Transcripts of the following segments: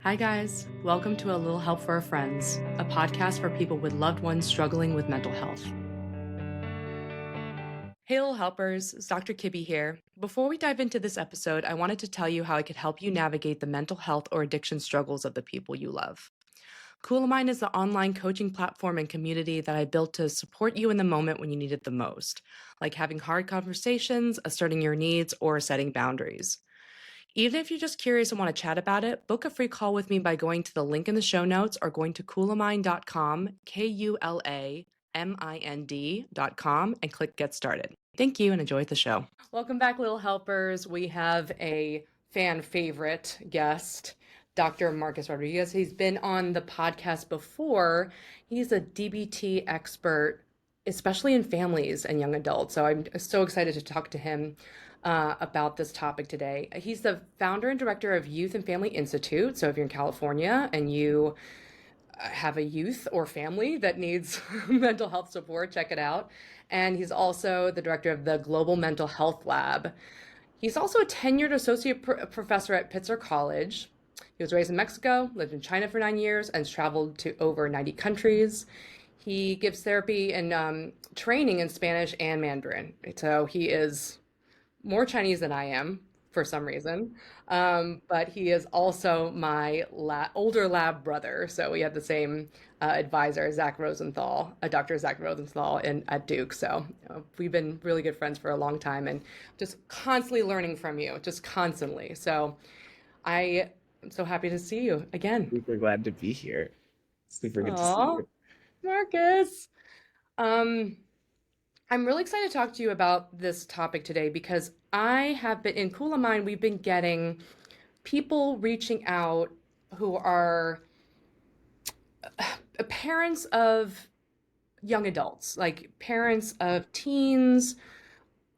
Hi, guys. Welcome to A Little Help for Our Friends, a podcast for people with loved ones struggling with mental health. Hey, little helpers, it's Dr. Kibbe here. Before we dive into this episode, I wanted to tell you how I could help you navigate the mental health or addiction struggles of the people you love. Cool of Mine is the online coaching platform and community that I built to support you in the moment when you need it the most, like having hard conversations, asserting your needs, or setting boundaries. Even if you're just curious and want to chat about it, book a free call with me by going to the link in the show notes or going to coolamind.com, KULAMIND.com, and click Get Started. Thank you and enjoy the show. Welcome back, little helpers. We have a fan favorite guest, Dr. Marcus Rodriguez. He's been on the podcast before. He's a DBT expert, especially in families and young adults. So I'm so excited to talk to him about this topic today. He's the founder and director of Youth and Family Institute. So if you're in California and you have a youth or family that needs mental health support, check it out. And he's also the director of the Global Mental Health Lab. He's also a tenured associate professor at Pitzer College. He was raised in Mexico, lived in China for 9 years, and has traveled to over 90 countries. He gives therapy and training in Spanish and Mandarin. So he is more Chinese than I am for some reason. But he is also my older lab brother. So we had the same advisor, Dr. Zach Rosenthal at Duke. So we've been really good friends for a long time and just constantly learning from you, just constantly. So I am so happy to see you again. Super glad to be here. Super good to see Aw, you. Marcus. Um, I'm really excited to talk to you about this topic today because I have been in Cool of Mind. We've been getting people reaching out who are parents of young adults, like parents of teens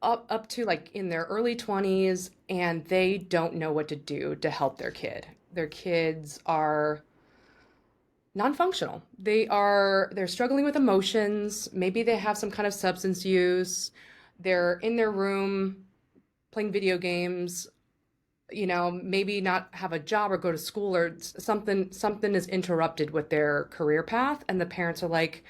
up to like in their early 20s, and they don't know what to do to help their kid. Their kids are non-functional. They're struggling with emotions. Maybe they have some kind of substance use. They're in their room playing video games, maybe not have a job or go to school or something is interrupted with their career path, and the parents are like,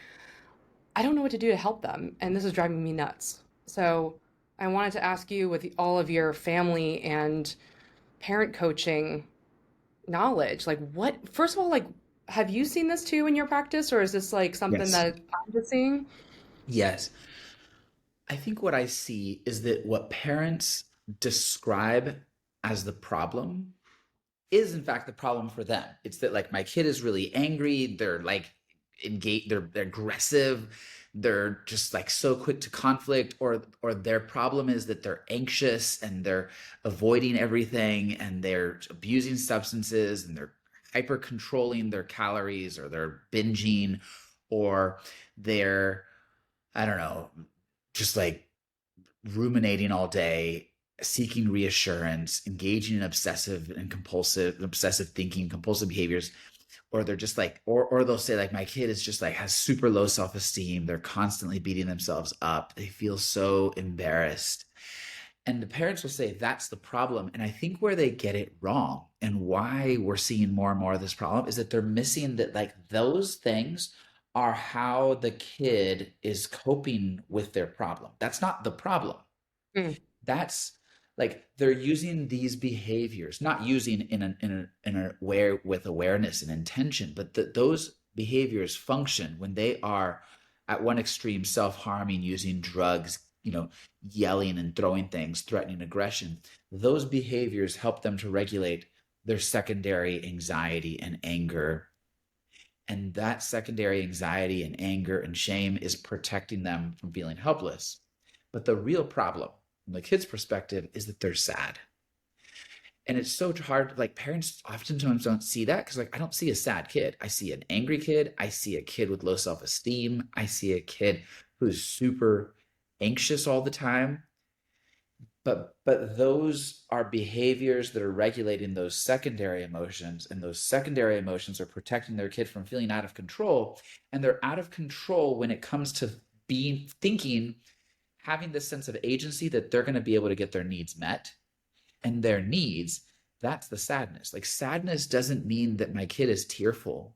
I don't know what to do to help them, and this is driving me nuts. So I wanted to ask you, with all of your family and parent coaching knowledge, like what, first of all, like, have you seen this too in your practice, or is this like something Yes. that I'm just seeing? Yes. I think what I see is that what parents describe as the problem is in fact the problem for them. It's that like my kid is really angry, they're like engaged, they're aggressive, they're just like so quick to conflict, or their problem is that they're anxious and they're avoiding everything and they're abusing substances and they're hyper controlling their calories or they're binging or they're, I don't know, just like ruminating all day, seeking reassurance, engaging in obsessive thinking, compulsive behaviors, or they're just like, or they'll say like, my kid is just like has super low self-esteem. They're constantly beating themselves up. They feel so embarrassed. And the parents will say that's the problem. And I think where they get it wrong and why we're seeing more and more of this problem is that they're missing that like those things are how the kid is coping with their problem. That's not the problem. Mm. That's like they're using these behaviors, not using in a aware with awareness and intention, but that those behaviors function when they are at one extreme, self-harming, using drugs, yelling and throwing things, threatening aggression. Those behaviors help them to regulate their secondary anxiety and anger. And that secondary anxiety and anger and shame is protecting them from feeling helpless. But the real problem from the kid's perspective is that they're sad. And it's so hard, like parents oftentimes don't see that because like I don't see a sad kid. I see an angry kid. I see a kid with low self-esteem. I see a kid who's super anxious all the time. But those are behaviors that are regulating those secondary emotions, and those secondary emotions are protecting their kid from feeling out of control. And they're out of control when it comes to being thinking, having this sense of agency that they're going to be able to get their needs met. And their needs That's the sadness. Like sadness doesn't mean that my kid is tearful,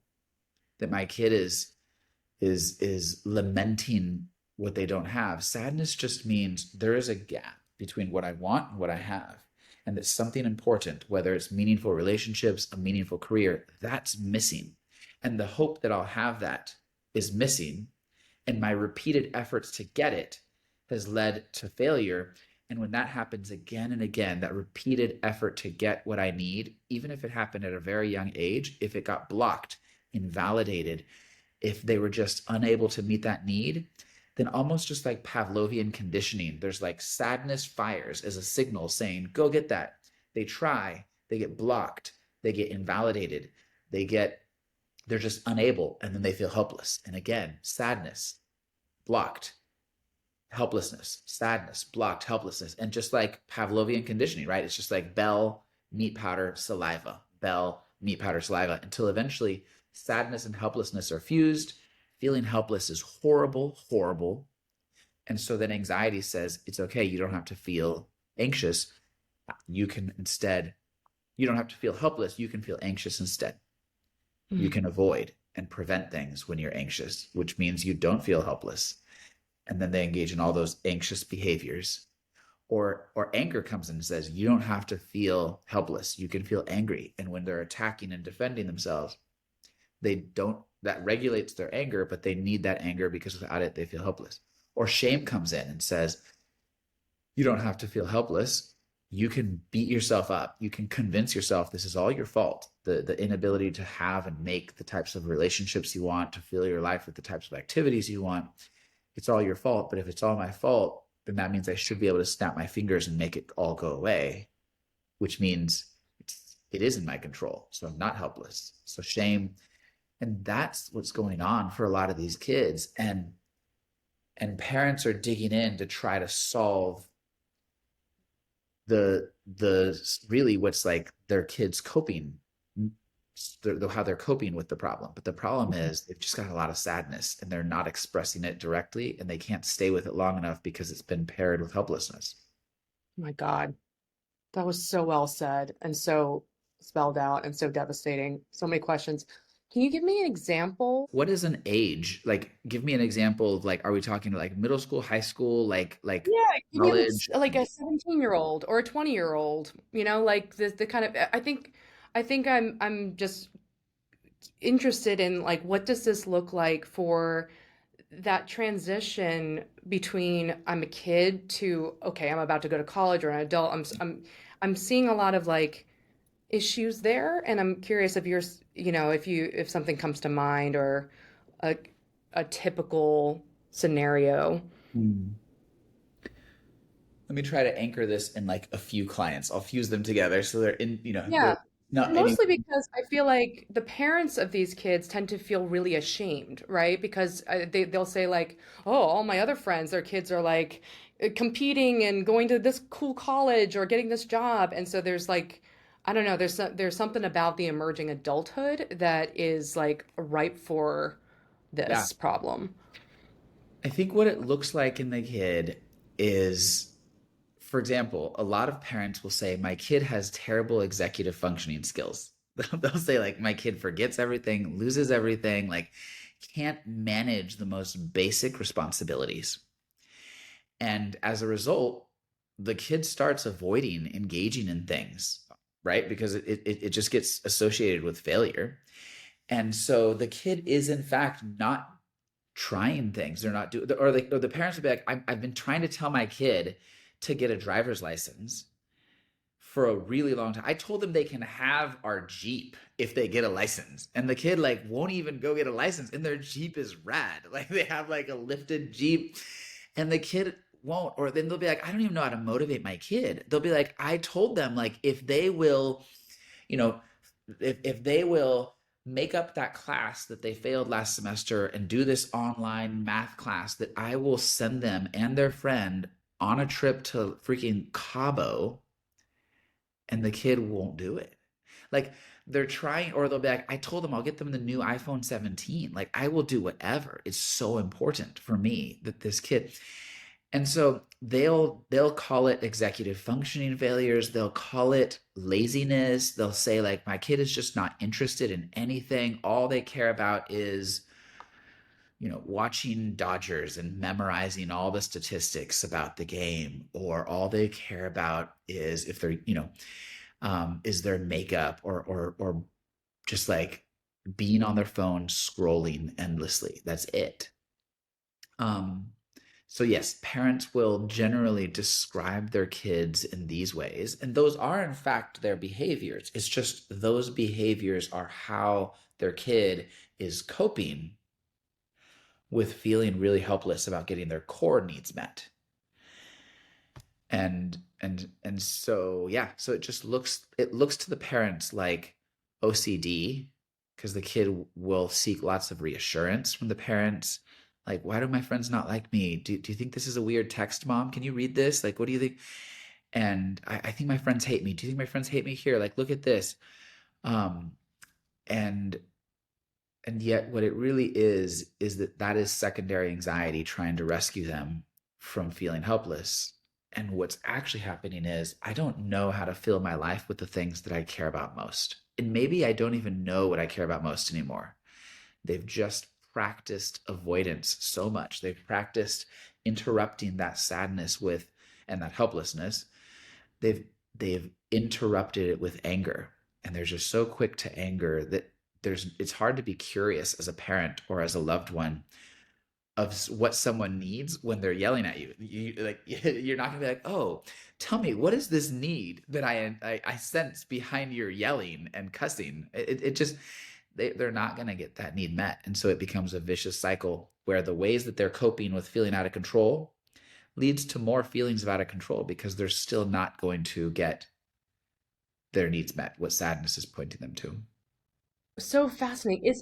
that my kid is lamenting what they don't have. Sadness just means there is a gap between what I want and what I have. And that something important, whether it's meaningful relationships, a meaningful career, that's missing. And the hope that I'll have that is missing. And my repeated efforts to get it has led to failure. And when that happens again and again, that repeated effort to get what I need, even if it happened at a very young age, if it got blocked, invalidated, if they were just unable to meet that need, then almost just like Pavlovian conditioning, there's like sadness fires as a signal saying, go get that. They try, they get blocked, they get invalidated, they're just unable, and then they feel helpless. And again, sadness, blocked, helplessness, sadness, blocked, helplessness. And just like Pavlovian conditioning, right? It's just like bell, meat powder, saliva, bell, meat powder, saliva, until eventually sadness and helplessness are fused. Feeling helpless is horrible, horrible. And so then anxiety says, it's okay, you don't have to feel anxious. You can instead, you don't have to feel helpless, you can feel anxious instead. You can avoid and prevent things when you're anxious, which means you don't feel helpless. And then they engage in all those anxious behaviors. Or anger comes in and says, you don't have to feel helpless, you can feel angry. And when they're attacking and defending themselves, that regulates their anger, but they need that anger because without it, they feel helpless. Or shame comes in and says, you don't have to feel helpless. You can beat yourself up. You can convince yourself this is all your fault. The inability to have and make the types of relationships you want, to fill your life with the types of activities you want. It's all your fault. But if it's all my fault, then that means I should be able to snap my fingers and make it all go away, which means it is in my control. So I'm not helpless. So shame. And that's what's going on for a lot of these kids. And parents are digging in to try to solve the really what's like their kids coping, how they're coping with the problem. But the problem is they've just got a lot of sadness and they're not expressing it directly, and they can't stay with it long enough because it's been paired with helplessness. Oh my God, that was so well said and so spelled out and so devastating. So many questions. Can you give me an example? What is an age? Like, give me an example of, like, are we talking like middle school, high school, like Yeah, give me college? like a 17-year-old or a 20-year-old, like the kind of I think I'm just interested in like what does this look like for that transition between I'm a kid to okay, I'm about to go to college or an adult. I'm seeing a lot of like issues there, and I'm curious if if something comes to mind or a a typical scenario. Hmm. Let me try to anchor this in like a few clients. I'll fuse them together so they're in, Yeah. they're not any. Mostly because I feel like the parents of these kids tend to feel really ashamed, right? Because they'll say like, "Oh, all my other friends, their kids are like competing and going to this cool college or getting this job." And so there's like, I don't know, there's something about the emerging adulthood that is like ripe for Yeah. this problem. I think what it looks like in the kid is, for example, a lot of parents will say, my kid has terrible executive functioning skills. They'll say, like, my kid forgets everything, loses everything, like, can't manage the most basic responsibilities. And as a result, the kid starts avoiding engaging in things, right? Because it just gets associated with failure. And so the kid is, in fact, not trying things. They're not doing, or the parents would be like, I've been trying to tell my kid to get a driver's license for a really long time. I told them they can have our Jeep if they get a license. And the kid like won't even go get a license. And their Jeep is rad. Like they have like a lifted Jeep and the kid won't. Or then they'll be like, I don't even know how to motivate my kid. They'll be like, I told them like if they will, you know, if they will make up that class that they failed last semester and do this online math class, that I will send them and their friend on a trip to freaking Cabo, and the kid won't do it. Like they're trying, or they'll be like, I told them I'll get them the new iPhone 17. Like I will do whatever. It's so important for me that this kid, And so they'll call it executive functioning failures, they'll call it laziness, they'll say like my kid is just not interested in anything. All they care about is, watching Dodgers and memorizing all the statistics about the game, or all they care about is if they're, is their makeup, or just like being on their phone scrolling endlessly. That's it. Um, so yes, parents will generally describe their kids in these ways, and those are in fact their behaviors. It's just those behaviors are how their kid is coping with feeling really helpless about getting their core needs met. And so yeah, so it looks to the parents like OCD, because the kid will seek lots of reassurance from the parents. Like, why do my friends not like me? Do you think this is a weird text, mom? Can you read this? Like, what do you think? And I think my friends hate me. Do you think my friends hate me? Here, like, look at this. Um, and and yet what it really is that is secondary anxiety trying to rescue them from feeling helpless. And what's actually happening is I don't know how to fill my life with the things that I care about most. And maybe I don't even know what I care about most anymore. They've just practiced avoidance so much. They've practiced interrupting that sadness with and that helplessness. They've interrupted it with anger. And they're just so quick to anger that it's hard to be curious as a parent or as a loved one of what someone needs when they're yelling at you. You're not gonna be like, oh, tell me, what is this need that I sense behind your yelling and cussing? It just they're not gonna get that need met, and so it becomes a vicious cycle where the ways that they're coping with feeling out of control leads to more feelings of out of control because they're still not going to get their needs met. What sadness is pointing them to. So fascinating.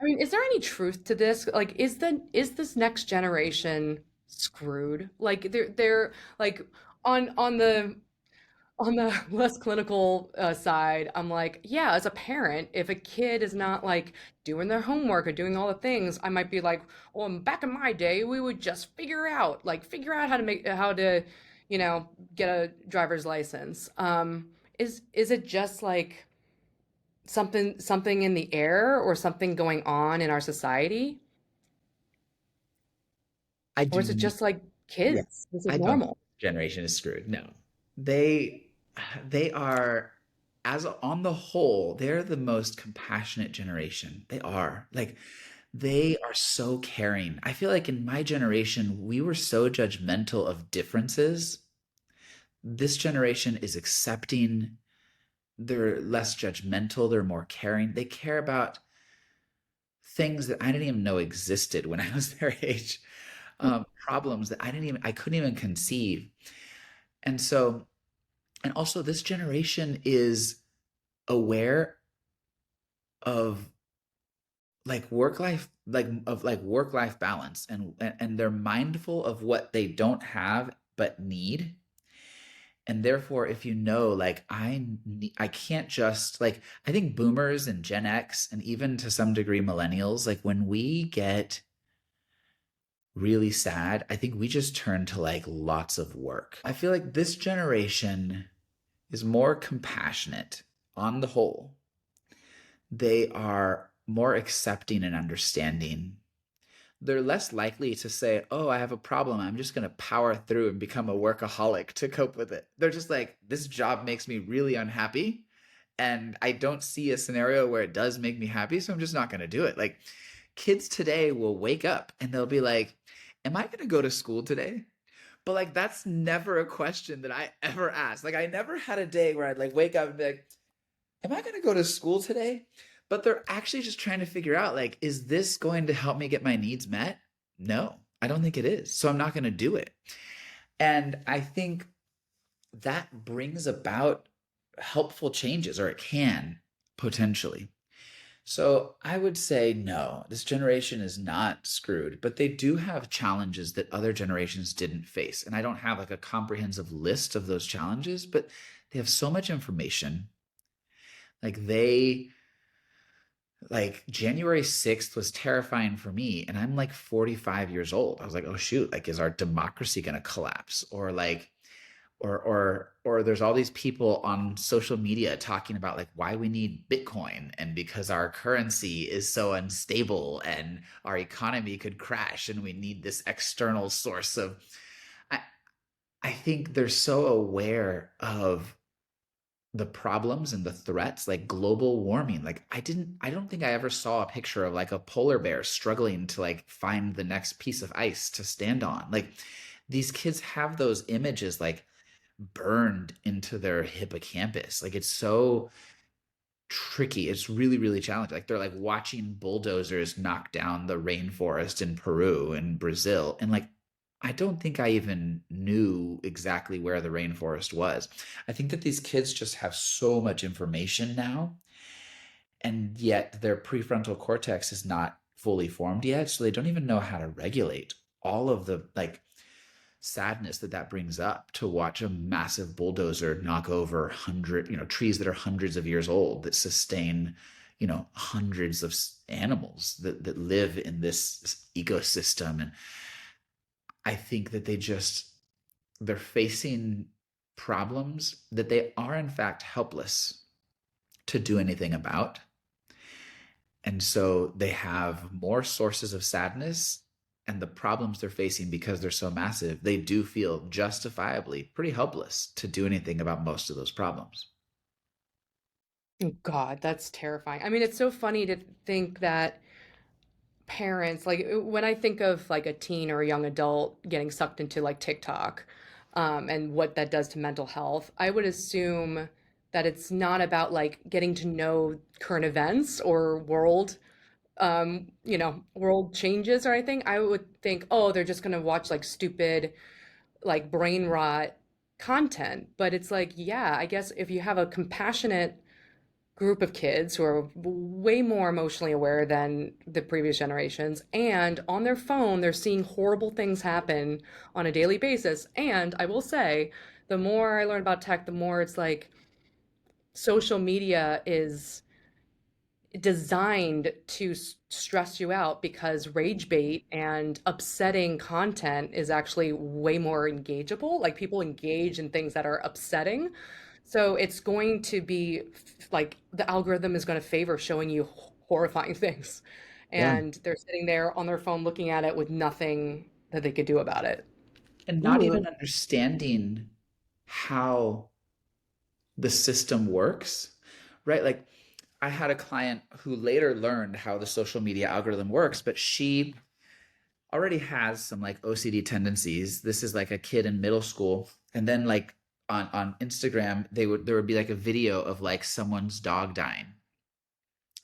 I mean, is there any truth to this? Like, is this next generation screwed? Like, they're like on the less clinical side, I'm like, yeah, as a parent, if a kid is not like doing their homework or doing all the things, I might be like, well, back in my day, we would just figure out how to, get a driver's license. Is it just like something in the air or something going on in our society? I Or do is it not. just like Yeah, kids? This is I don't think normal. this generation is screwed. No, they they are, as on the whole, they're the most compassionate generation. They are like they are so caring. I feel like in my generation we were so judgmental of differences. This generation is accepting. They're less judgmental. They're more caring. They care about things that I didn't even know existed when I was their age. Problems that I couldn't even conceive. And so, and also this generation is aware of work life balance, and they're mindful of what they don't have but need. And therefore, if like I can't just like, I think boomers and Gen X and even to some degree millennials, like when we get really sad, I think we just turn to like lots of work. I feel like this generation is more compassionate on the whole. They are more accepting and understanding. They're less likely to say, oh, I have a problem, I'm just going to power through and become a workaholic to cope with it. They're just like, this job makes me really unhappy. And I don't see a scenario where it does make me happy. So I'm just not going to do it. Like kids today will wake up and they'll be like, am I going to go to school today? But like, that's never a question that I ever asked. Like, I never had a day where I'd like wake up and be like, am I going to go to school today? But they're actually just trying to figure out, like, is this going to help me get my needs met? No, I don't think it is. So I'm not going to do it. And I think that brings about helpful changes, or it can potentially. So I would say no, this generation is not screwed, but they do have challenges that other generations didn't face. And I don't have like a comprehensive list of those challenges, but they have so much information. Like like January 6th was terrifying for me. And I'm like 45 years old. I was like, oh shoot, like is our democracy gonna collapse? Or like, or there's all these people on social media talking about like why we need Bitcoin and because our currency is so unstable and our economy could crash and we need this external source of I, I think they're so aware of the problems and the threats like global warming. Like I don't think I ever saw a picture of like a polar bear struggling to like find the next piece of ice to stand on. Like these kids have those images like burned into their hippocampus. Like it's so tricky. It's really, really challenging. Like they're like watching bulldozers knock down the rainforest in Peru and Brazil. And like, I don't think I even knew exactly where the rainforest was. I think that these kids just have so much information now, and yet their prefrontal cortex is not fully formed yet. So they don't even know how to regulate all of the like sadness that that brings up to watch a massive bulldozer knock over trees that are hundreds of years old that sustain hundreds of animals that live in this ecosystem. And I think that they're facing problems that they are in fact helpless to do anything about. And so they have more sources of sadness, and the problems they're facing because they're so massive, they do feel justifiably pretty helpless to do anything about most of those problems. Oh, God, that's terrifying. I mean, it's so funny to think that parents, like when I think of like a teen or a young adult getting sucked into like TikTok, and what that does to mental health, I would assume that it's not about like getting to know current events or world changes or anything. I would think, oh, they're just gonna watch like stupid, like brain rot content. But it's like, yeah, I guess if you have a compassionate group of kids who are way more emotionally aware than the previous generations, and on their phone, they're seeing horrible things happen on a daily basis. And I will say, the more I learn about tech, the more it's like social media is designed to stress you out because rage bait and upsetting content is actually way more engageable. Like people engage in things that are upsetting. So it's going to be like the algorithm is going to favor showing you horrifying things. Yeah. And they're sitting there on their phone looking at it with nothing that they could do about it. And not Ooh. even understanding how the system works, right? Like I had a client who later learned how the social media algorithm works, but she already has some like OCD tendencies. This is like a kid in middle school. And then like on Instagram, there would be like a video of like someone's dog dying.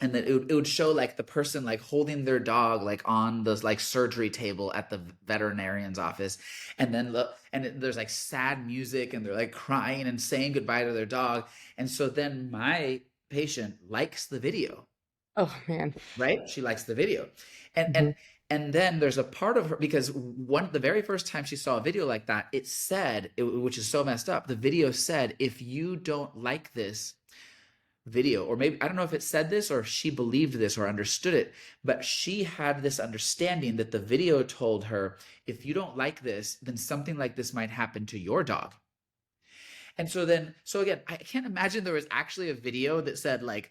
And then it would show like the person like holding their dog like on the like surgery table at the veterinarian's office. And then there's like sad music and they're like crying and saying goodbye to their dog. And so then my patient likes the video, Oh man. right? She likes the video. And Mhm. and and then there's a part of her because the very first time she saw a video like that, it said, which is so messed up. The video said, if you don't like this video, or maybe I don't know if it said this or if she believed this or understood it, but she had this understanding that the video told her, if you don't like this, then something like this might happen to your dog. And so again, I can't imagine there was actually a video that said like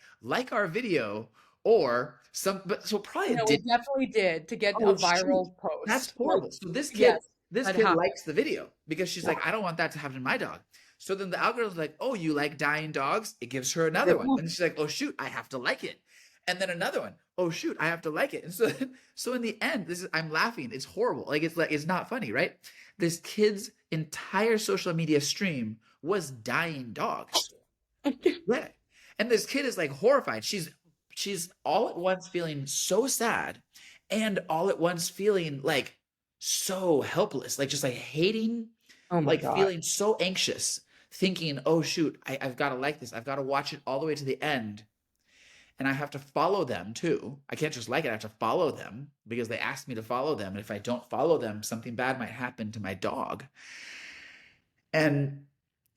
our video or some, but so probably it No, did. it definitely did to get a Oh shoot, viral that's post. Like, horrible. So yes, this that kid happened. likes the video because she's Yeah. like, I don't want that to happen to my dog. So then the algorithm's like, oh, you like dying dogs? It gives her another one. And she's like, oh shoot, I have to like it. And then another one. Oh shoot, I have to like it. And so in the end, I'm laughing. It's horrible. Like it's not funny, right? This kid's entire social media stream was dying dogs. Yeah. And this kid is like horrified. She's all at once feeling so sad and all at once feeling like so helpless, like just like hating, Oh my like God. feeling so anxious, thinking, oh shoot, I've got to like this. I've got to watch it all the way to the end. And I have to follow them too. I can't just like it. I have to follow them because they asked me to follow them. And if I don't follow them, something bad might happen to my dog. And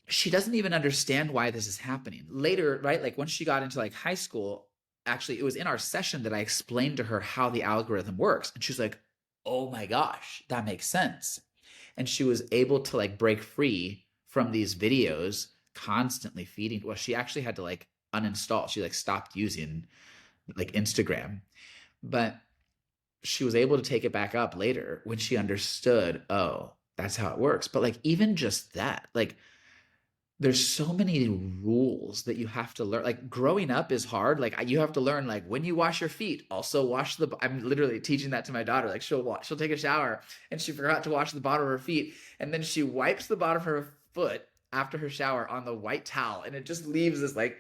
she doesn't even understand why this is happening later, right? Like once she got into like high school, actually, it was in our session that I explained to her how the algorithm works. And she's like, oh my gosh, that makes sense. And she was able to like break free from these videos constantly feeding. Well, she actually had to like uninstall. She like stopped using like Instagram, but she was able to take it back up later when she understood, oh, that's how it works. But like even just that, like there's so many rules that you have to learn. Like growing up is hard. Like you have to learn like when you wash your feet, also wash the I'm literally teaching that to my daughter. Like she'll take a shower and she forgot to wash the bottom of her feet, and then she wipes the bottom of her foot after her shower on the white towel, and it just leaves this like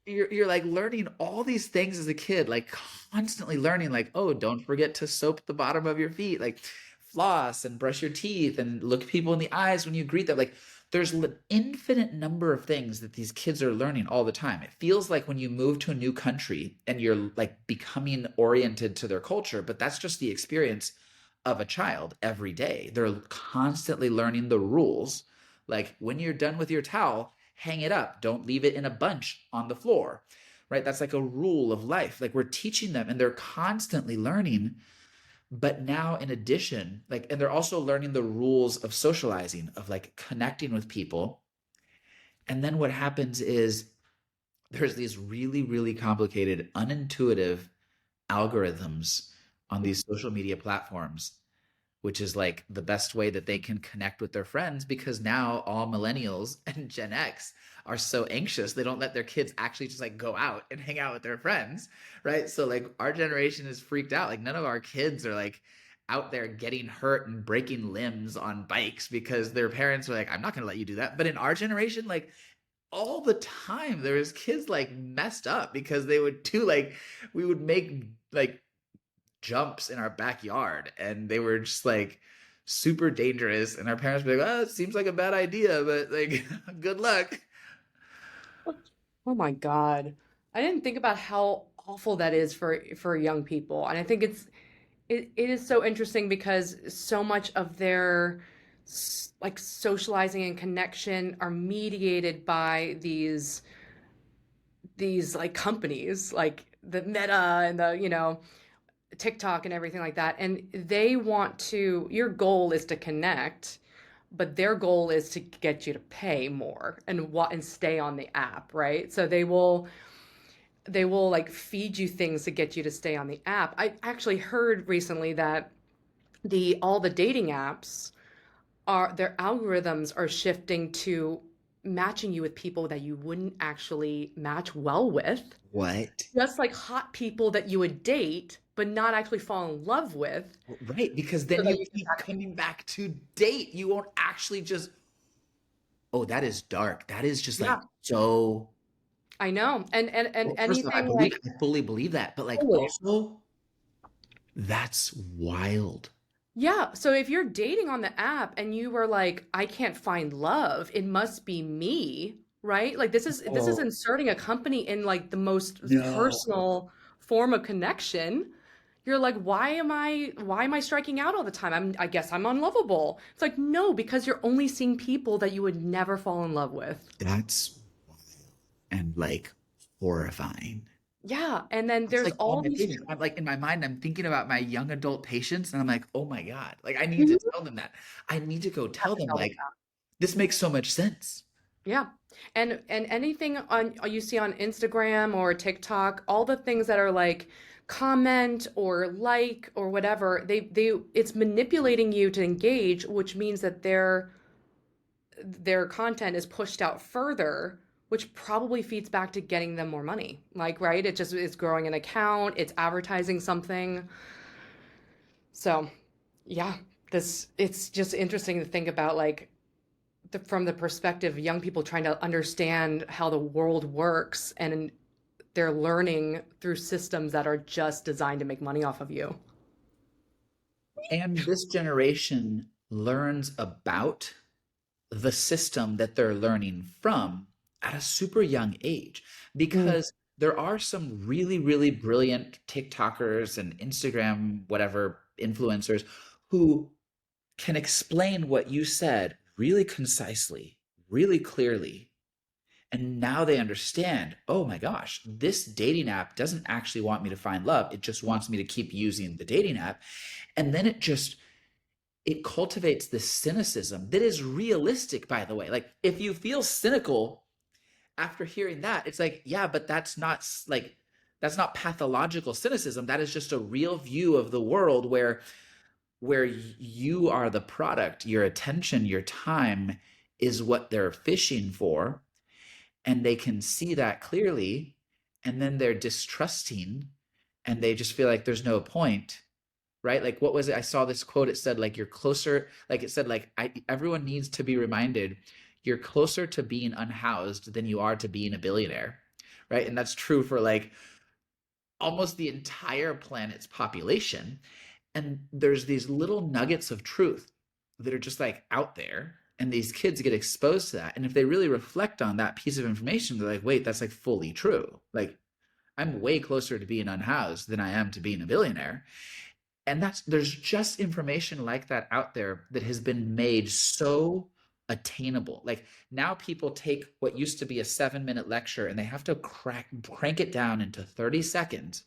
you're like learning all these things as a kid, like constantly learning like, oh, don't forget to soap the bottom of your feet, like floss and brush your teeth and look people in the eyes when you greet them. Like there's an infinite number of things that these kids are learning all the time. It feels like when you move to a new country and you're like becoming oriented to their culture, but that's just the experience of a child every day. They're constantly learning the rules. Like when you're done with your towel, hang it up. Don't leave it in a bunch on the floor, right? That's like a rule of life. Like we're teaching them and they're constantly learning. But now in addition, like, and they're also learning the rules of socializing, of like connecting with people. And then what happens is there's these really, really complicated, unintuitive algorithms on these social media platforms, which is like the best way that they can connect with their friends, because now all millennials and Gen X are so anxious they don't let their kids actually just like go out and hang out with their friends, right? So like our generation is freaked out. Like none of our kids are like out there getting hurt and breaking limbs on bikes because their parents are like, I'm not going to let you do that. But in our generation, like all the time there was kids like messed up because they would do like we would make like jumps in our backyard and they were just like super dangerous, and our parents would be like, oh, it seems like a bad idea, but like good luck. Oh my God. I didn't think about how awful that is for young people. And I think it is so interesting because so much of their like socializing and connection are mediated by these like companies like the Meta and the, TikTok and everything like that. And they want to, your goal is to connect, but their goal is to get you to pay more and stay on the app, right? So they will like feed you things to get you to stay on the app. I actually heard recently that the all the dating apps are their algorithms are shifting to matching you with people that you wouldn't actually match well with, What? just like hot people that you would date but not actually fall in love with, Right, because so then that you you can keep coming back to date. You won't actually just, oh, that is dark. That is just like yeah, so. I know. And Well, first of all, anything like I fully believe that, but like totally. also that's wild. Yeah, so if you're dating on the app and you were like, I can't find love, it must be me, right? Like this is Oh inserting a company in like the most no. personal form of connection. You're like, why am I striking out all the time? I guess I'm unlovable. It's like, no, because you're only seeing people that you would never fall in love with. That's wild and like horrifying. Yeah, and then It's there's like all all my these patients. I'm like in my mind, I'm thinking about my young adult patients, and I'm like, oh my God, like I need to Mhm. tell them that. I need to go Have tell to them tell them. like this makes so much sense. Yeah. And anything on you see on Instagram or TikTok, all the things that are like comment or like or whatever, they it's manipulating you to engage, which means that their content is pushed out further, which probably feeds back to getting them more money. Like, right? It just is growing an account, it's advertising something. So, yeah, this it's just interesting to think about like from the perspective of young people trying to understand how the world works, and they're learning through systems that are just designed to make money off of you. And this generation learns about the system that they're learning from at a super young age, Mm. because there are some really, really brilliant TikTokers and Instagram, whatever influencers who can explain what you said really concisely, really clearly, And now they understand, oh my gosh, this dating app doesn't actually want me to find love. It just wants me to keep using the dating app. And then it cultivates this cynicism that is realistic, by the way. Like, if you feel cynical after hearing that, it's like, yeah, but that's not pathological cynicism. That is just a real view of the world where you are the product, your attention, your time is what they're fishing for, and they can see that clearly, and then they're distrusting, and they just feel like there's no point, right? Like, what was it? I saw this quote. It said, like, you're closer, like it said, like, everyone needs to be reminded you're closer to being unhoused than you are to being a billionaire, right? And that's true for like almost the entire planet's population. And there's these little nuggets of truth that are just like out there, and these kids get exposed to that. And if they really reflect on that piece of information, they're like, wait, that's like fully true. Like, I'm way closer to being unhoused than I am to being a billionaire. And there's just information like that out there that has been made so attainable. Like, now people take what used to be a 7-minute lecture and they have to crank it down into 30 seconds,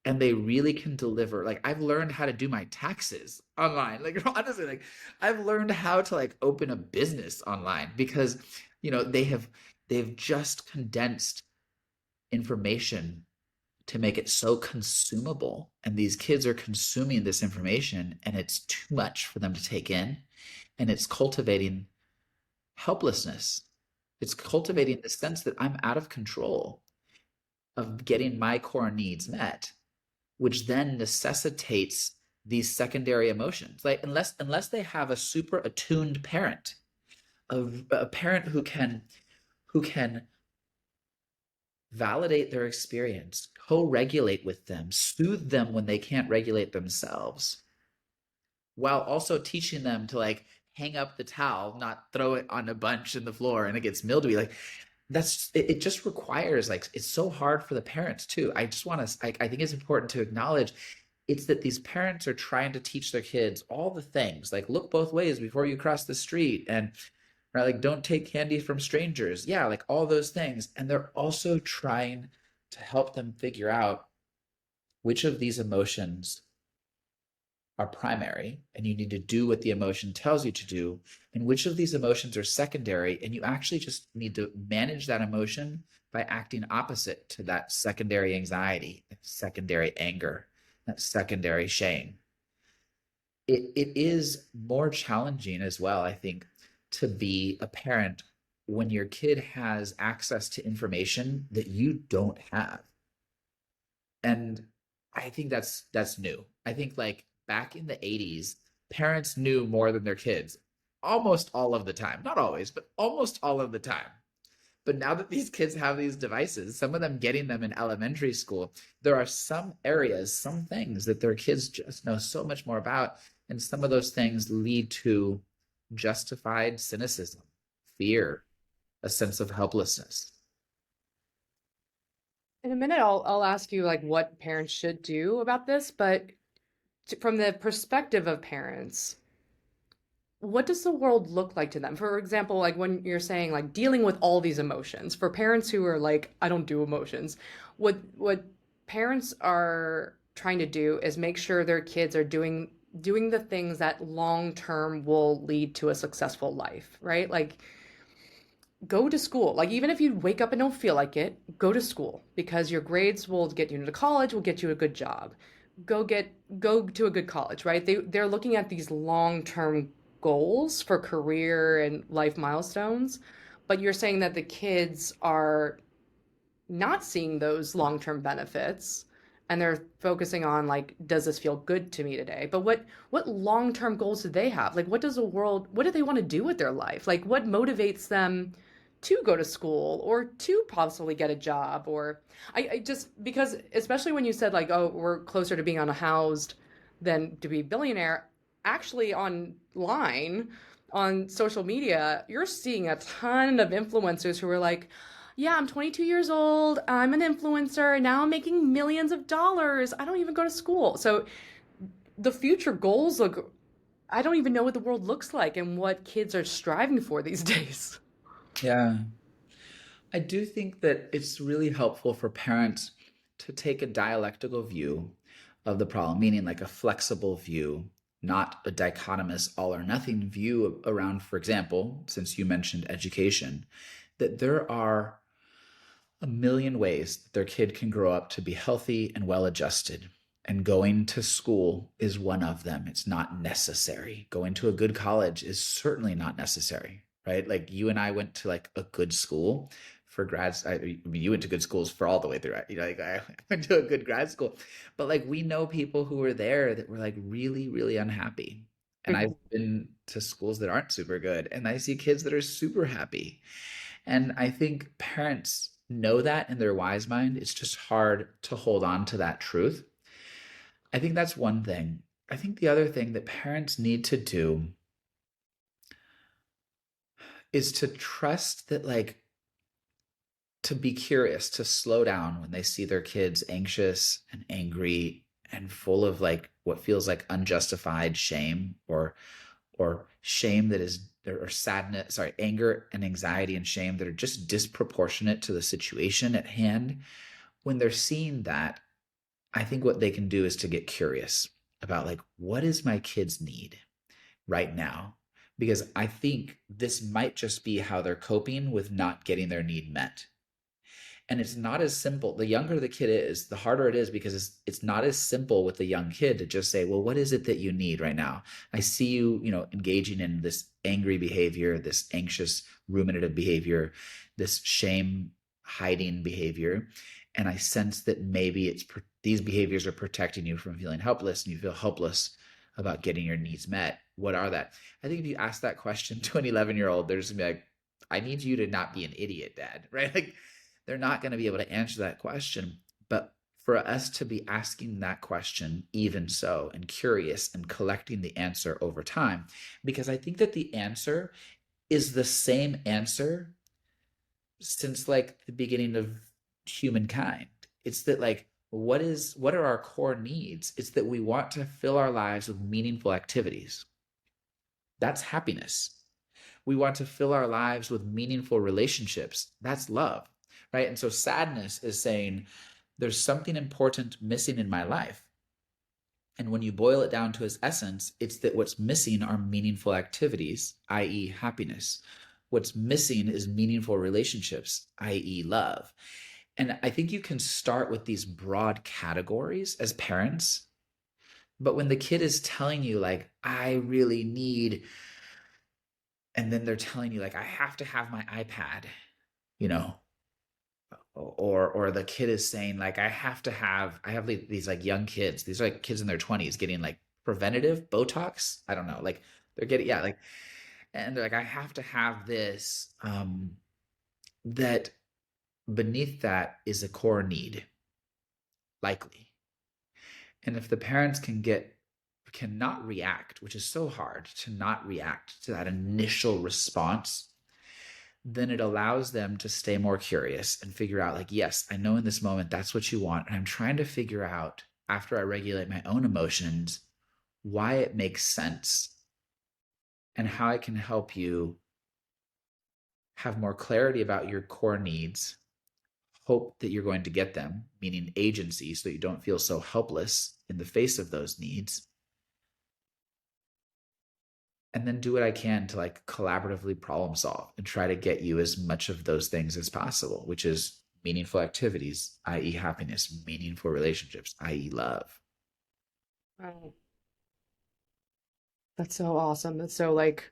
and they really can deliver. Like, I've learned how to do my taxes online. Like, honestly, like, I've learned how to like open a business online because, they've just condensed information to make it so consumable. And these kids are consuming this information, and it's too much for them to take in. And it's cultivating helplessness. It's cultivating the sense that I'm out of control of getting my core needs met, which then necessitates these secondary emotions. Like, unless they have a super attuned parent, a parent who can validate their experience, co-regulate with them, soothe them when they can't regulate themselves, while also teaching them to like hang up the towel, not throw it on a bunch in the floor and it gets mildewy. Like, it just requires, like, it's so hard for the parents too. I think it's important to acknowledge it's that these parents are trying to teach their kids all the things, like, look both ways before you cross the street, and right, like, don't take candy from strangers. Yeah, like all those things. And they're also trying to help them figure out which of these emotions are primary and you need to do what the emotion tells you to do, and which of these emotions are secondary and you actually just need to manage that emotion by acting opposite to that secondary anxiety, that secondary anger, that secondary shame. It is more challenging as well, I think, to be a parent when your kid has access to information that you don't have. And I think that's new. I think, like, back in the 80s, parents knew more than their kids almost all of the time. Not always, but almost all of the time. But now that these kids have these devices, some of them getting them in elementary school, there are some areas, some things that their kids just know so much more about. And some of those things lead to justified cynicism, fear, a sense of helplessness. In a minute, I'll ask you like what parents should do about this, but from the perspective of parents, what does the world look like to them? For example, like when you're saying like dealing with all these emotions, for parents who are like, I don't do emotions, what parents are trying to do is make sure their kids are doing the things that long term will lead to a successful life, right? Like, go to school. Like, even if you wake up and don't feel like it, go to school, because your grades will get you into college, will get you a good job. Go to a good college, right? They're looking at these long-term goals for career and life milestones, but you're saying that the kids are not seeing those long-term benefits, and they're focusing on like, does this feel good to me today? But what long-term goals do they have? Like, what do they want to do with their life? Like, what motivates them to go to school or to possibly get a job? Or I just, because especially when you said like, oh, we're closer to being unhoused than to be billionaire, actually online on social media, you're seeing a ton of influencers who are like, yeah, I'm 22 years old, I'm an influencer, and now I'm making millions of dollars. I don't even go to school. So the future goals look, I don't even know what the world looks like and what kids are striving for these days. Yeah. I do think that it's really helpful for parents to take a dialectical view of the problem, meaning like a flexible view, not a dichotomous all or nothing view around, for example, since you mentioned education, that there are a million ways that their kid can grow up to be healthy and well adjusted. And going to school is one of them. It's not necessary. Going to a good college is certainly not necessary, right? Like you and I went to like a good school for grads. I mean, you went to good schools for all the way through. You know, like I went to a good grad school, but like we know people who were there that were like really, really unhappy. And I've Mhm. been to schools that aren't super good, and I see kids that are super happy. And I think parents know that in their wise mind. It's just hard to hold on to that truth. I think that's one thing. I think the other thing that parents need to do is to trust that, like, to be curious, to slow down when they see their kids anxious and angry and full of like what feels like unjustified shame or shame that is or sadness, sorry, anger and anxiety and shame that are just disproportionate to the situation at hand. When they're seeing that, I think what they can do is to get curious about like, what is my kid's need right now? Because I think this might just be how they're coping with not getting their need met. And it's not as simple. The younger the kid is, the harder it is because it's not as simple with the young kid to just say, well, what is it that you need right now? I see you, engaging in this angry behavior, this anxious ruminative behavior, this shame hiding behavior. And I sense that maybe these behaviors are protecting you from feeling helpless, and you feel helpless about getting your needs met. What are that? I think if you ask that question to an 11-year-old, they're just gonna be like, I need you to not be an idiot, Dad, right? Like they're not going to be able to answer that question. But for us to be asking that question, even so, and curious and collecting the answer over time, because I think that the answer is the same answer since like the beginning of humankind. It's that like, what are our core needs? It's that we want to fill our lives with meaningful activities. That's happiness. We want to fill our lives with meaningful relationships. That's love, right? And so sadness is saying there's something important missing in my life. And when you boil it down to its essence, it's that what's missing are meaningful activities, i.e., happiness. What's missing is meaningful relationships, i.e., love. And I think you can start with these broad categories as parents. But when the kid is telling you, like, I really need, and then they're telling you, like, I have to have my iPad, you know, or the kid is saying, like, I have these like young kids, these are like kids in their 20s getting like preventative Botox. I don't know, like they're getting, yeah, like, and they're like, I have to have this, that beneath that is a core need, likely. And if the parents cannot react, which is so hard to not react to that initial response, then it allows them to stay more curious and figure out, like, yes, I know in this moment that's what you want. And I'm trying to figure out, after I regulate my own emotions, why it makes sense and how I can help you have more clarity about your core needs, hope that you're going to get them, meaning agency, so that you don't feel so helpless in the face of those needs, and then do what I can to like collaboratively problem solve and try to get you as much of those things as possible, which is meaningful activities, i.e., happiness, meaningful relationships, i.e., love. Wow, that's so awesome. That's so like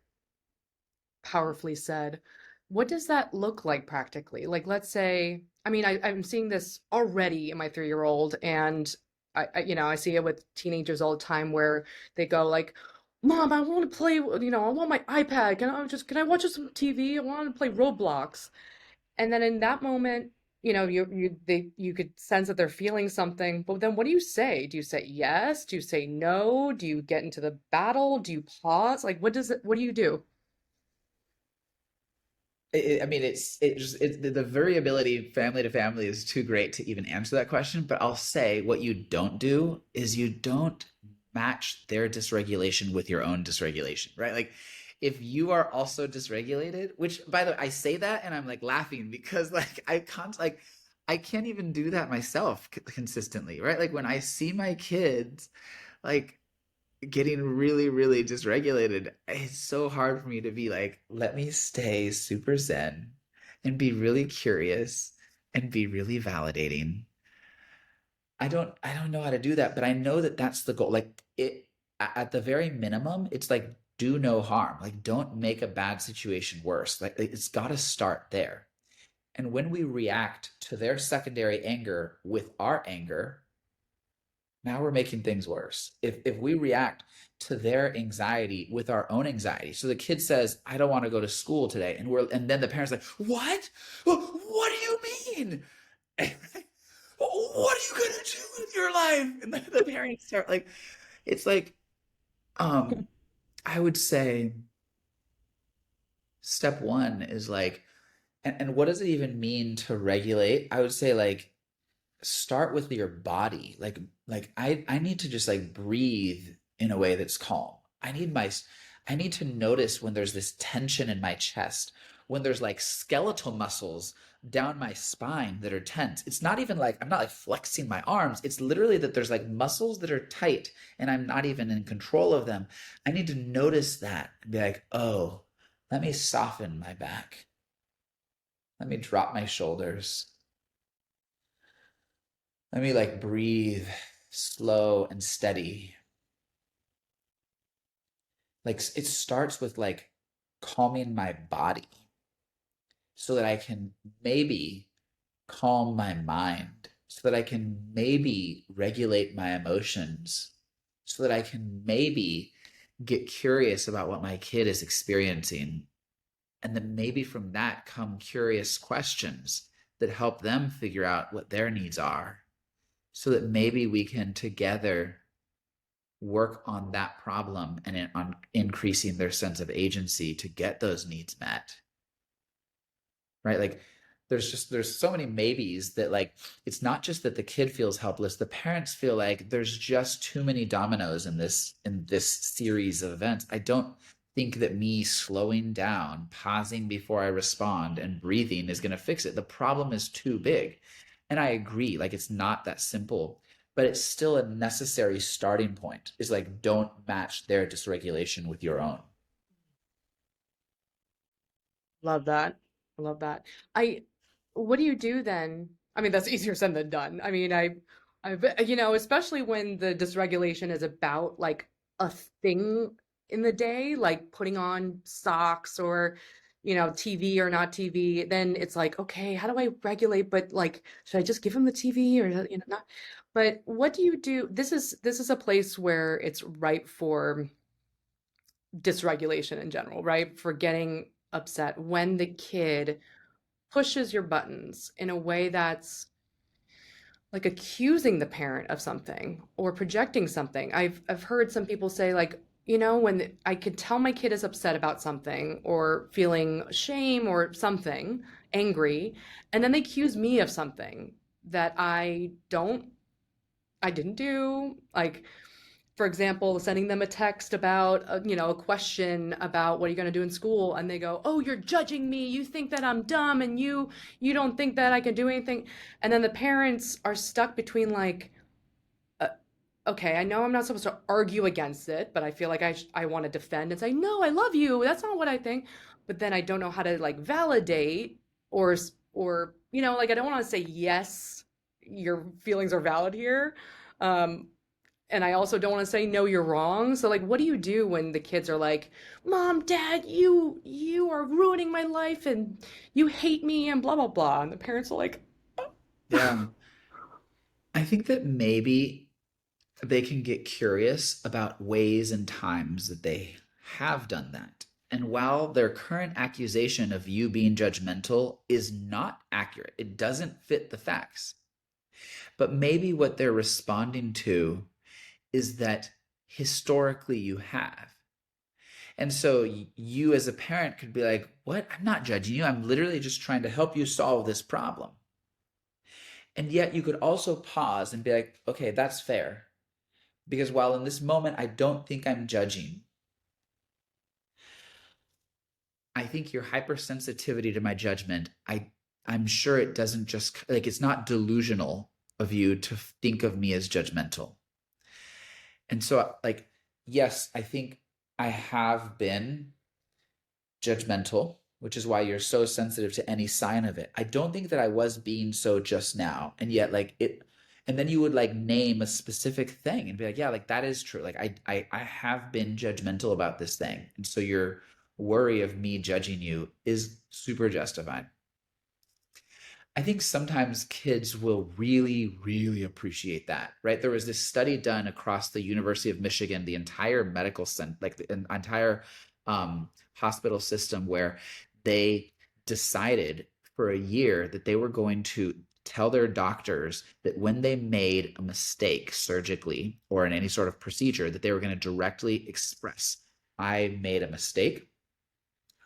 powerfully said. What does that look like practically? Like, let's say, I mean, I'm seeing this already in my 3-year-old, and I see it with teenagers all the time where they go like, "Mom, I want to play, I want my iPad. Can I watch some TV? I want to play Roblox." And then in that moment, you could sense that they're feeling something, but then what do you say? Do you say yes? Do you say no? Do you get into the battle? Do you pause? Like, what do you do? I mean, the variability family to family is too great to even answer that question. But I'll say what you don't do is you don't match their dysregulation with your own dysregulation, right? Like if you are also dysregulated, which by the way, I say that and I'm like laughing because like I can't even do that myself consistently, right? Like when I see my kids like getting really, really dysregulated, it's so hard for me to be like, let me stay super zen and be really curious and be really validating. I don't know how to do that, but I know that that's the goal. Like at the very minimum, it's like do no harm. Like don't make a bad situation worse. Like it's got to start there. And when we react to their secondary anger with our anger, now we're making things worse. If we react to their anxiety with our own anxiety, so the kid says, "I don't want to go to school today," and then the parents like, "What? What do you mean? What are you gonna do with your life?" And the parents start like, it's like, um, I would say step one is like, and what does it even mean to regulate? I would say like start with your body. Like I need to just like breathe in a way that's calm. I need to notice when there's this tension in my chest, when there's like skeletal muscles down my spine that are tense. It's not even like I'm not like flexing my arms. It's literally that there's like muscles that are tight and I'm not even in control of them. I need to notice that and be like, "Oh, let me soften my back. Let me drop my shoulders. Let me like breathe slow and steady." Like it starts with like calming my body so that I can maybe calm my mind, so that I can maybe regulate my emotions, so that I can maybe get curious about what my kid is experiencing. And then maybe from that come curious questions that help them figure out what their needs are, so that maybe we can together work on that problem and on increasing their sense of agency to get those needs met. Right? Like there's so many maybes that like it's not just that the kid feels helpless, the parents feel like there's just too many dominoes in this series of events. I don't think that me slowing down, pausing before I respond and breathing is going to fix it. The problem is too big. And I agree, like it's not that simple, but it's still a necessary starting point. Is like don't match their dysregulation with your own. Love that. I love that. I, what do you do then? I mean, that's easier said than done. I mean, especially when the dysregulation is about like a thing in the day, like putting on socks or, TV or not TV, then it's like, okay, how do I regulate? But like, should I just give him the TV or, not? But what do you do? This is a place where it's ripe for dysregulation in general, right? For getting upset when the kid pushes your buttons in a way that's like accusing the parent of something or projecting something. I've heard some people say like, when I could tell my kid is upset about something or feeling shame or something, angry, and then they accuse me of something that I didn't do. Like, for example, sending them a text about, a question about what are you going to do in school, and they go, "Oh, you're judging me. You think that I'm dumb, and you don't think that I can do anything." And then the parents are stuck between like, uh, okay, I know I'm not supposed to argue against it, but I feel like I want to defend and say, "No, I love you. That's not what I think." But then I don't know how to like validate or like I don't want to say yes, your feelings are valid here. Um, and I also don't want to say no, you're wrong. So like what do you do when the kids are like, "Mom, Dad, you are ruining my life and you hate me and blah blah blah." And the parents are like, Yeah. I think that maybe they can get curious about ways and times that they have done that. And while their current accusation of you being judgmental is not accurate, it doesn't fit the facts. But maybe what they're responding to is that historically you have. And so you as a parent could be like, "What? I'm not judging you. I'm literally just trying to help you solve this problem." And yet you could also pause and be like, "Okay, that's fair. Because while in this moment I don't think I'm judging, I think your hypersensitivity to my judgment, I'm sure it doesn't just like, it's not delusional of you to think of me as judgmental. And so like, yes, I think I have been judgmental, which is why you're so sensitive to any sign of it. I don't think that I was being so just now. And yet like it, and then you would like name a specific thing and be like, yeah, like that is true. Like I have been judgmental about this thing. And so your worry of me judging you is super justified. I think sometimes kids will really, really appreciate that, right? There was this study done across the University of Michigan, the entire medical center, like the entire hospital system, where they decided for a year that they were going to tell their doctors that when they made a mistake surgically or in any sort of procedure, that they were going to directly express, I made a mistake.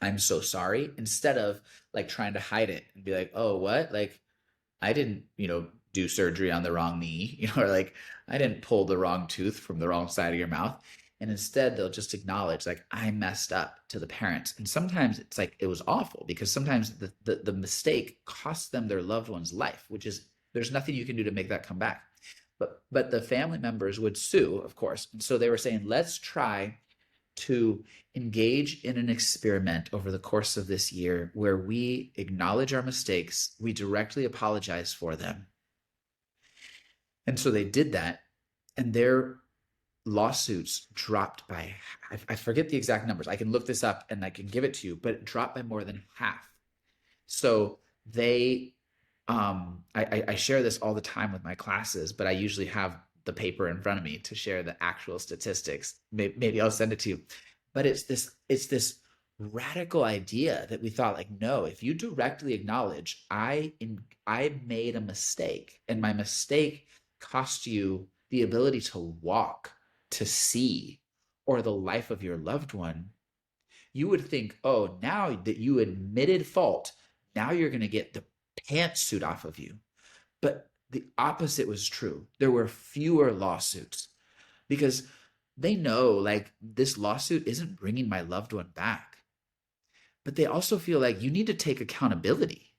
I'm so sorry, instead of like trying to hide it and be like, oh, what? Like, I didn't, do surgery on the wrong knee, or like, I didn't pull the wrong tooth from the wrong side of your mouth. And instead, they'll just acknowledge, like, I messed up to the parents. And sometimes it's like, it was awful because sometimes the mistake costs them their loved one's life, which is, there's nothing you can do to make that come back. But the family members would sue, of course. And so they were saying, let's try to engage in an experiment over the course of this year where we acknowledge our mistakes, we directly apologize for them. And so they did that, and their lawsuits dropped by, I forget the exact numbers. I can look this up and I can give it to you, but it dropped by more than half. So they, I share this all the time with my classes, but I usually have the paper in front of me to share the actual statistics. Maybe I'll send it to you. But it's this radical idea that we thought, like, no, if you directly acknowledge I made a mistake, and my mistake cost you the ability to walk, to see, or the life of your loved one, you would think, oh, now that you admitted fault, now you're going to get the pantsuit off of you. But the opposite was true. There were fewer lawsuits because they know, like, this lawsuit isn't bringing my loved one back. But they also feel like you need to take accountability.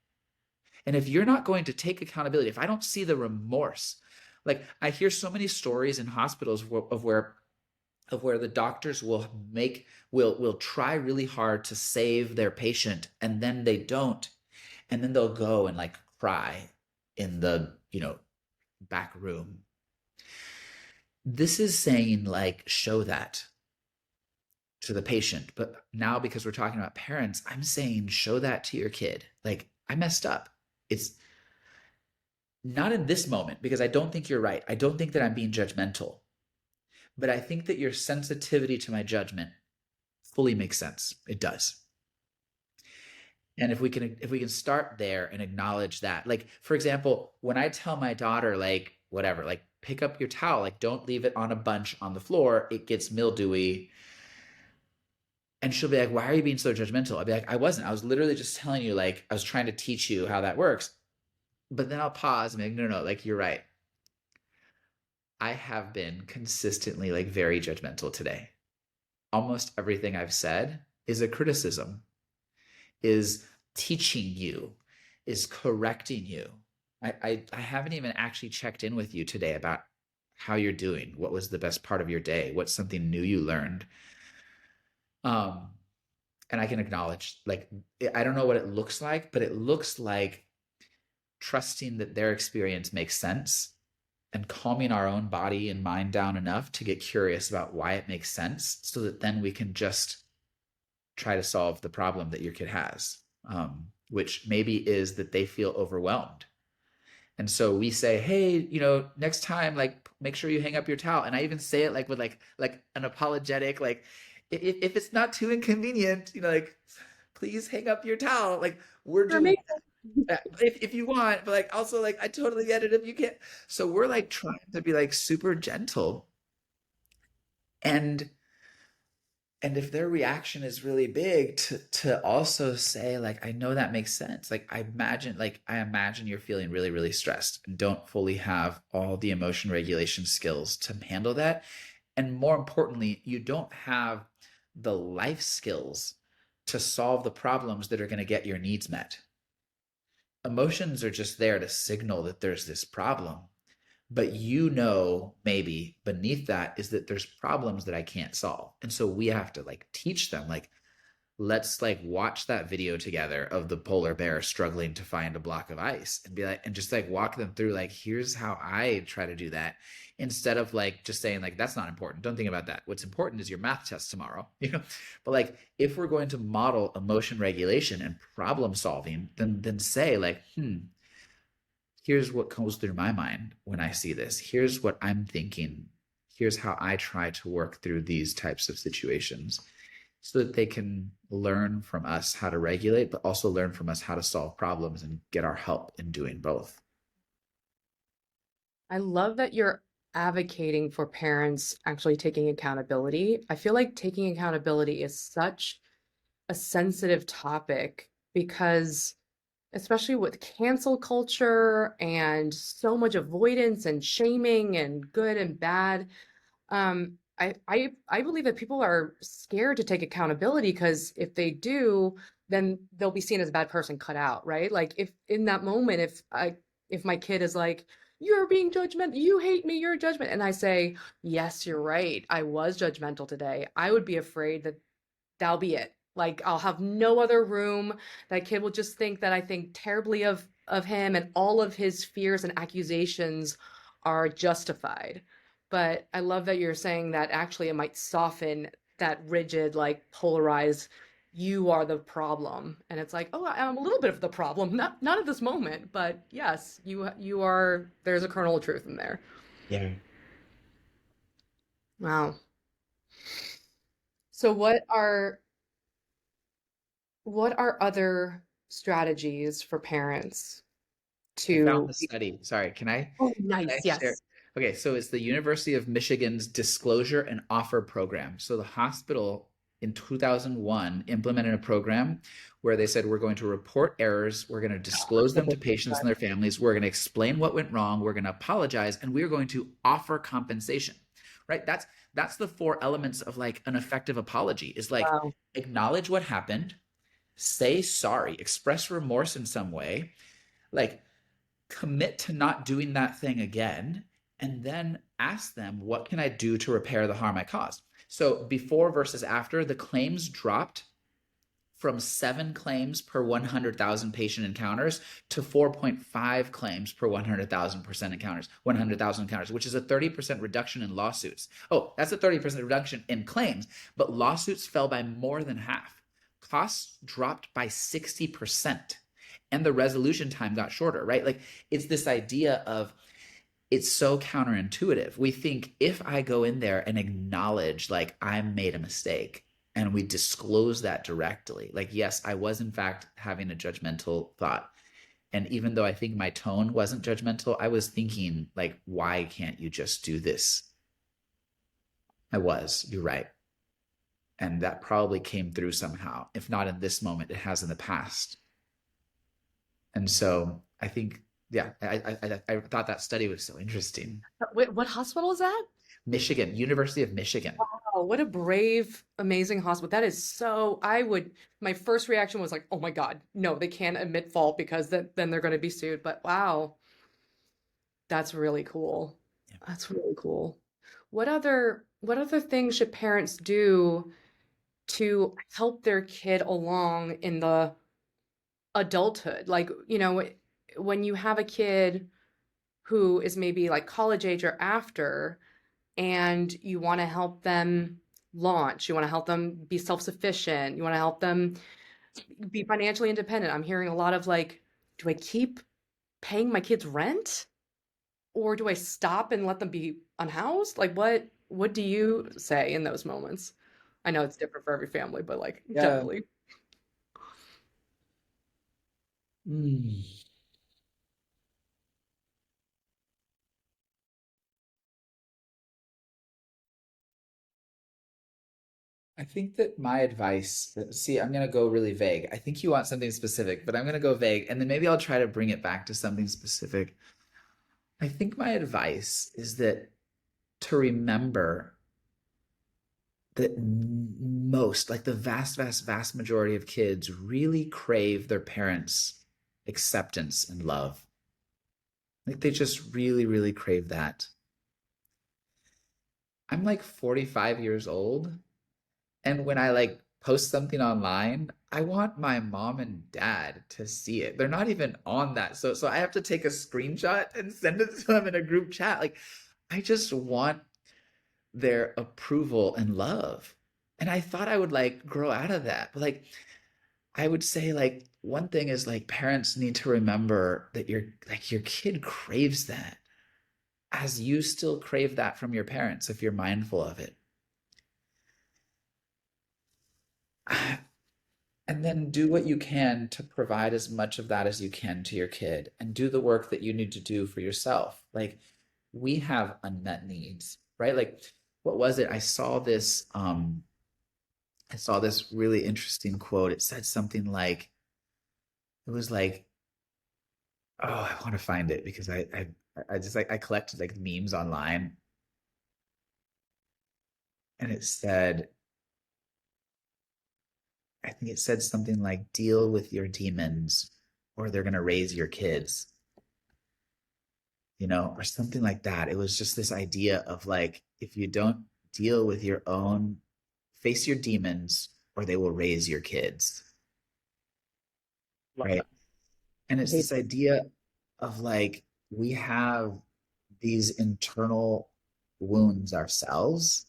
And if you're not going to take accountability, if I don't see the remorse, like, I hear so many stories in hospitals of where the doctors will try really hard to save their patient, and then they don't. And then they'll go and like cry in the, back room. This is saying, like, show that to the patient. But now, because we're talking about parents, I'm saying show that to your kid. Like, I messed up. It's not in this moment, because I don't think you're right. I don't think that I'm being judgmental. But I think that your sensitivity to my judgment fully makes sense. It does. And if we can start there and acknowledge that, like, for example, when I tell my daughter, like, whatever, like, pick up your towel, like, don't leave it on a bunch on the floor, it gets mildewy. And she'll be like, why are you being so judgmental? I'll be like, I was literally just telling you, like, I was trying to teach you how that works. But then I'll pause and be like, no, like, you're right. I have been consistently, like, very judgmental today. Almost everything I've said is a criticism, is teaching you, is correcting you. I haven't even actually checked in with you today about how you're doing. What was the best part of your day? What's something new you learned? And I can acknowledge, like, I don't know what it looks like, but it looks like trusting that their experience makes sense and calming our own body and mind down enough to get curious about why it makes sense, so that then we can just try to solve the problem that your kid has, which maybe is that they feel overwhelmed. And so we say, hey, next time, like, make sure you hang up your towel. And I even say it like with like an apologetic, like, if it's not too inconvenient, like, please hang up your towel. Like, we're doing if you want, but like, also, like, I totally get it if you can't. So we're like trying to be like super gentle. And if their reaction is really big, to also say, like, I know that makes sense. Like, I imagine you're feeling really, really stressed and don't fully have all the emotion regulation skills to handle that. And more importantly, you don't have the life skills to solve the problems that are going to get your needs met. Emotions are just there to signal that there's this problem, but maybe beneath that is that there's problems that I can't solve. And so we have to like teach them, like, let's like watch that video together of the polar bear struggling to find a block of ice and be like, and just like walk them through, like, here's how I try to do that, instead of like just saying like, that's not important, don't think about that, what's important is your math test tomorrow, but like, if we're going to model emotion regulation and problem solving, then say like, here's what goes through my mind when I see this, here's what I'm thinking, here's how I try to work through these types of situations, so that they can learn from us how to regulate, but also learn from us how to solve problems and get our help in doing both. I love that you're advocating for parents actually taking accountability. I feel like taking accountability is such a sensitive topic because, especially with cancel culture and so much avoidance and shaming and good and bad, I believe that people are scared to take accountability because if they do, then they'll be seen as a bad person cut out, right? Like if in that moment, if my kid is like, "You're being judgmental, you hate me, you're a judgment," and I say, "Yes, you're right, I was judgmental today," I would be afraid that that'll be it. Like I'll have no other room. That kid will just think that I think terribly of him and all of his fears and accusations are justified. But I love that you're saying that actually it might soften that rigid, like polarized, you are the problem. And it's like, oh, I'm a little bit of the problem. Not at this moment, but yes, you are, there's a kernel of truth in there. Yeah. Wow. So what are other strategies for parents I found to the study. Sorry, oh, can I nice, share? yes. Okay, so it's the University of Michigan's Disclosure and Offer Program. So the hospital in 2001 implemented a program where they said, we're going to report errors, we're going to disclose them to patients and their families, we're going to explain what went wrong, we're going to apologize, and we're going to offer compensation. Right? That's the four elements of like an effective apology, is like, Wow. acknowledge what happened, say sorry, express remorse in some way, like commit to not doing that thing again, and then ask them, what can I do to repair the harm I caused? So before versus after, the claims dropped from 7 claims per 100,000 patient encounters to 4.5 claims per 100,000 encounters, which is a 30% reduction in lawsuits. Oh, that's a 30% reduction in claims, but lawsuits fell by more than half. Costs dropped by 60%, and the resolution time got shorter, right? Like, it's this idea of, it's so counterintuitive. We think if I go in there and acknowledge like I made a mistake and we disclose that directly, like, yes, I was in fact having a judgmental thought. And even though I think my tone wasn't judgmental, I was thinking like, why can't you just do this? You're right. And that probably came through somehow. If not in this moment, it has in the past. And so I think, yeah, I thought that study was so interesting. Wait, what hospital is that? Michigan, University of Michigan. Oh, what a brave, amazing hospital. That is so, my first reaction was like, oh my God, no, they can't admit fault because then they're going to be sued. But wow, that's really cool. Yeah. That's really cool. What other things should parents do to help their kid along in the adulthood? Like, when you have a kid who is maybe like college age or after, and you want to help them launch, you want to help them be self-sufficient, you want to help them be financially independent. I'm hearing a lot of like, do I keep paying my kids rent or do I stop and let them be unhoused? Like what do you say in those moments? I know it's different for every family, but like Yeah. generally. Mm. I think that my advice, see, I'm going to go really vague. I think you want something specific, but I'm going to go vague, and then maybe I'll try to bring it back to something specific. I think my advice is that to remember that most, like the vast, vast, vast majority of kids really crave their parents' acceptance and love. Like they just really, really crave that. I'm like 45 years old, and when I like post something online, I want my mom and dad to see it. They're not even on that. So I have to take a screenshot and send it to them in a group chat. Like I just want their approval and love. And I thought I would like grow out of that. But like I would say like one thing is like parents need to remember that your kid craves that as you still crave that from your parents if you're mindful of it. And then do what you can to provide as much of that as you can to your kid and do the work that you need to do for yourself. Like we have unmet needs, right? Like what was it? I saw this really interesting quote. It said something like, it was like, oh, I want to find it because I just like I collected like memes online, and it said, I think it said something like deal with your demons or they're gonna raise your kids, or something like that. It was just this idea of like if you don't deal with your own, face your demons or they will raise your kids, right? And it's this idea of like we have these internal wounds ourselves.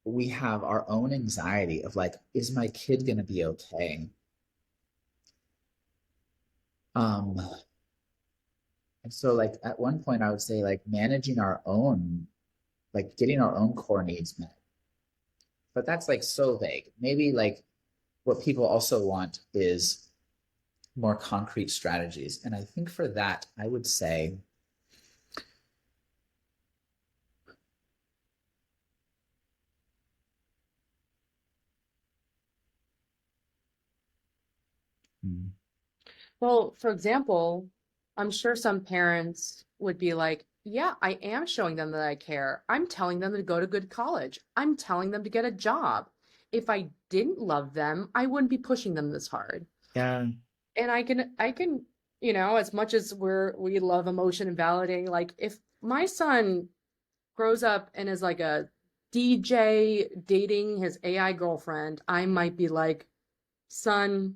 We have our own anxiety of like, is my kid going to be okay? Um, and so like at one point I would say like managing our own, like getting our own core needs met. But that's like so vague. Maybe like what people also want is more concrete strategies. And I think for that, I would say Well, for example, I'm sure some parents would be like, yeah, I am showing them that I care. I'm telling them to go to good college. I'm telling them to get a job. If I didn't love them, I wouldn't be pushing them this hard. yeah, And I can, as much as we love emotion and validating, like if my son grows up and is like a DJ dating his AI girlfriend, I might be like, son,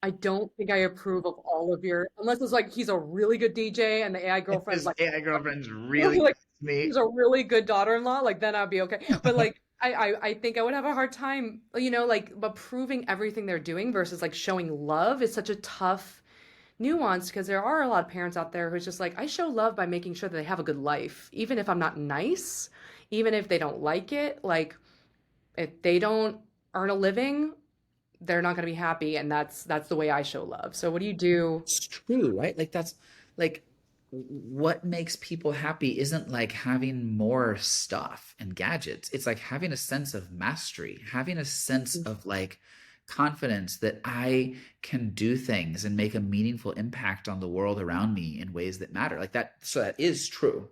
I don't think I approve of all of your, unless it's like he's a really good DJ and the AI girlfriend's his like, AI girlfriend's really like me. he's a really good daughter-in-law, like then I'd be okay. But like I think I would have a hard time, like approving everything they're doing versus like showing love is such a tough nuance because there are a lot of parents out there who's just like, I show love by making sure that they have a good life, even if I'm not nice, even if they don't like it, like if they don't earn a living, they're not going to be happy, and that's the way I show love. So what do you do? It's true, right? Like that's like what makes people happy isn't like having more stuff and gadgets. It's like having a sense of mastery, having a sense of like confidence that I can do things and make a meaningful impact on the world around me in ways that matter. Like that, so that is true.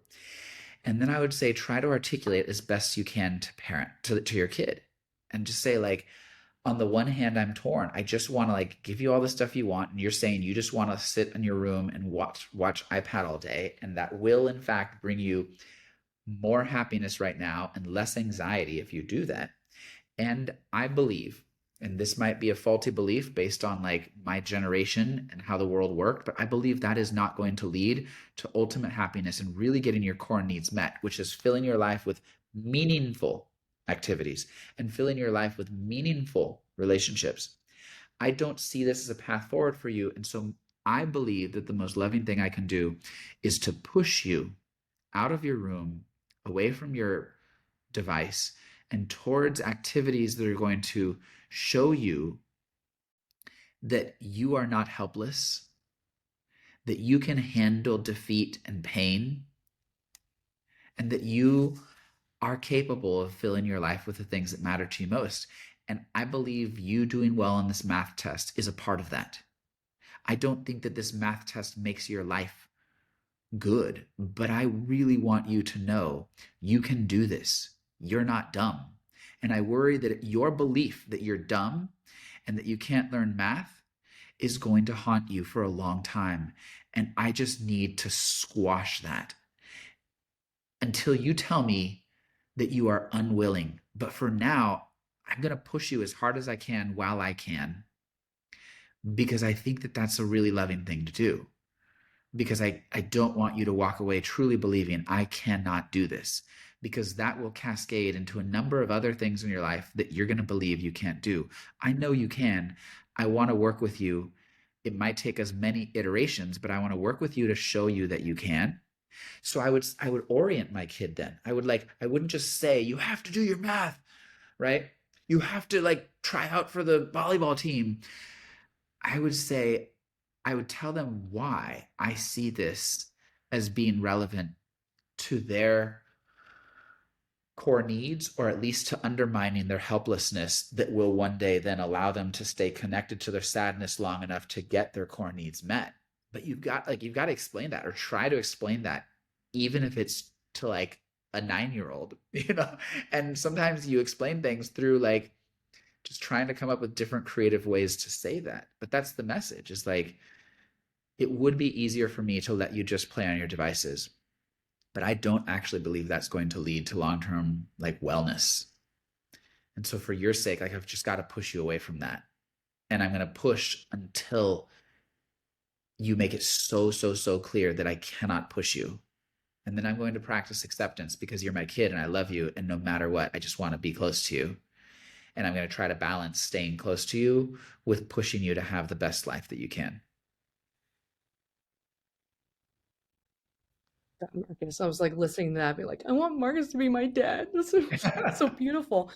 And then I would say try to articulate as best you can to parent to your kid and just say like, on the one hand, I'm torn. I just want to like give you all the stuff you want, and you're saying you just want to sit in your room and watch iPad all day, and that will in fact bring you more happiness right now and less anxiety if you do that. And I believe, and this might be a faulty belief based on like my generation and how the world worked, but I believe that is not going to lead to ultimate happiness and really getting your core needs met, which is filling your life with meaningful activities and filling your life with meaningful relationships. I don't see this as a path forward for you. And so I believe that the most loving thing I can do is to push you out of your room, away from your device, and towards activities that are going to show you that you are not helpless, that you can handle defeat and pain, and that you are capable of filling your life with the things that matter to you most. And I believe you doing well on this math test is a part of that. I don't think that this math test makes your life good, but I really want you to know you can do this. You're not dumb. And I worry that your belief that you're dumb and that you can't learn math is going to haunt you for a long time. And I just need to squash that until you tell me that you are unwilling. But for now, I'm going to push you as hard as I can while I can, because I think that that's a really loving thing to do. Because I don't want you to walk away truly believing I cannot do this, because that will cascade into a number of other things in your life that you're going to believe you can't do. I know you can. I want to work with you. It might take us many iterations, but I want to work with you to show you that you can. So I would orient my kid then. I wouldn't just say, you have to do your math, right? You have to like try out for the volleyball team. I would tell them why I see this as being relevant to their core needs, or at least to undermining their helplessness that will one day then allow them to stay connected to their sadness long enough to get their core needs met. But you've got to explain that, or try to explain that, even if it's to like a 9-year-old, and sometimes you explain things through like just trying to come up with different creative ways to say that. But that's the message, is like, it would be easier for me to let you just play on your devices, but I don't actually believe that's going to lead to long-term like wellness. And so for your sake, like, I've just got to push you away from that. And I'm going to push until you make it so clear that I cannot push you. And then I'm going to practice acceptance, because you're my kid and I love you. And no matter what, I just want to be close to you. And I'm going to try to balance staying close to you with pushing you to have the best life that you can. Marcus, I was like listening to that, be like, I want Marcus to be my dad. That's so beautiful.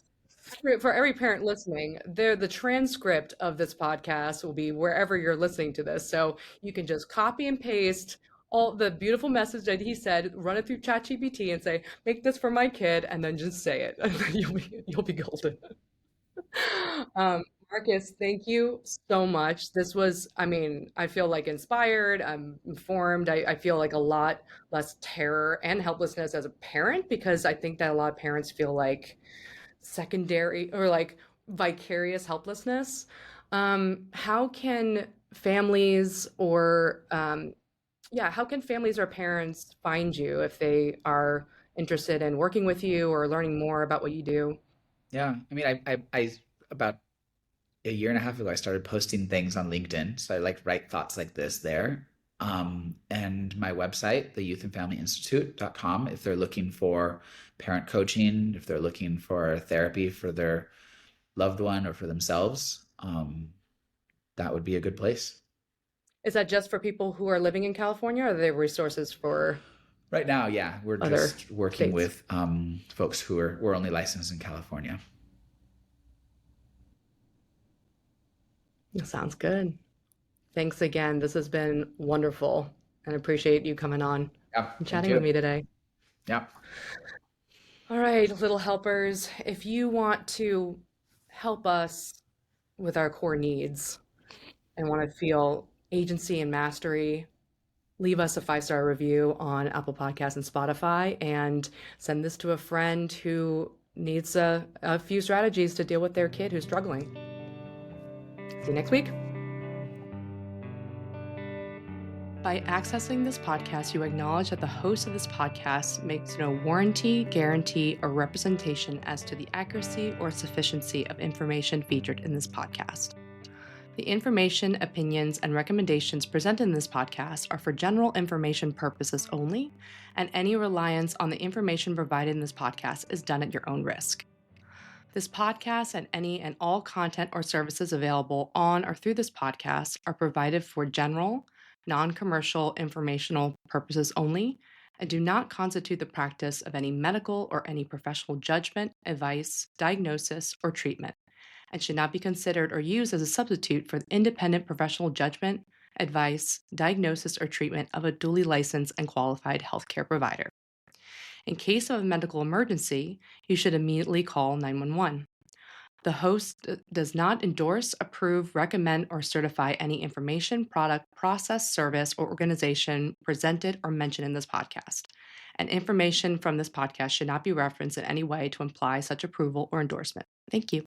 For every parent listening, the transcript of this podcast will be wherever you're listening to this. So you can just copy and paste all the beautiful message that he said, run it through ChatGPT and say, make this for my kid, and then just say it. And then you'll be golden. Marcus, thank you so much. This was, I mean, I feel like inspired, I'm informed. I feel like a lot less terror and helplessness as a parent, because I think that a lot of parents feel like secondary or like vicarious helplessness. How can families or, how can families or parents find you if they are interested in working with you or learning more about what you do? Yeah. I mean, I about a year and a half ago, I started posting things on LinkedIn. So I like write thoughts like this there. And my website, the youthandfamilyinstitute.com, if they're looking for parent coaching, if they're looking for therapy for their loved one or for themselves, that would be a good place. Is that just for people who are living in California, or are there resources for right now? Yeah, we're other just working states? With folks who we're only licensed in California. Sounds good. Thanks again. This has been wonderful, and I appreciate you coming on and chatting with me today. Yeah. All right, little helpers, if you want to help us with our core needs and want to feel agency and mastery, leave us a 5-star review on Apple Podcasts and Spotify, and send this to a friend who needs a few strategies to deal with their kid who's struggling. See you next week. By accessing this podcast, you acknowledge that the host of this podcast makes no warranty, guarantee, or representation as to the accuracy or sufficiency of information featured in this podcast. The information, opinions, and recommendations presented in this podcast are for general information purposes only, and any reliance on the information provided in this podcast is done at your own risk. This podcast and any and all content or services available on or through this podcast are provided for general, non-commercial, informational purposes only, and do not constitute the practice of any medical or any professional judgment, advice, diagnosis, or treatment, and should not be considered or used as a substitute for the independent professional judgment, advice, diagnosis, or treatment of a duly licensed and qualified healthcare provider. In case of a medical emergency, you should immediately call 911. The host does not endorse, approve, recommend, or certify any information, product, process, service, or organization presented or mentioned in this podcast. And information from this podcast should not be referenced in any way to imply such approval or endorsement. Thank you.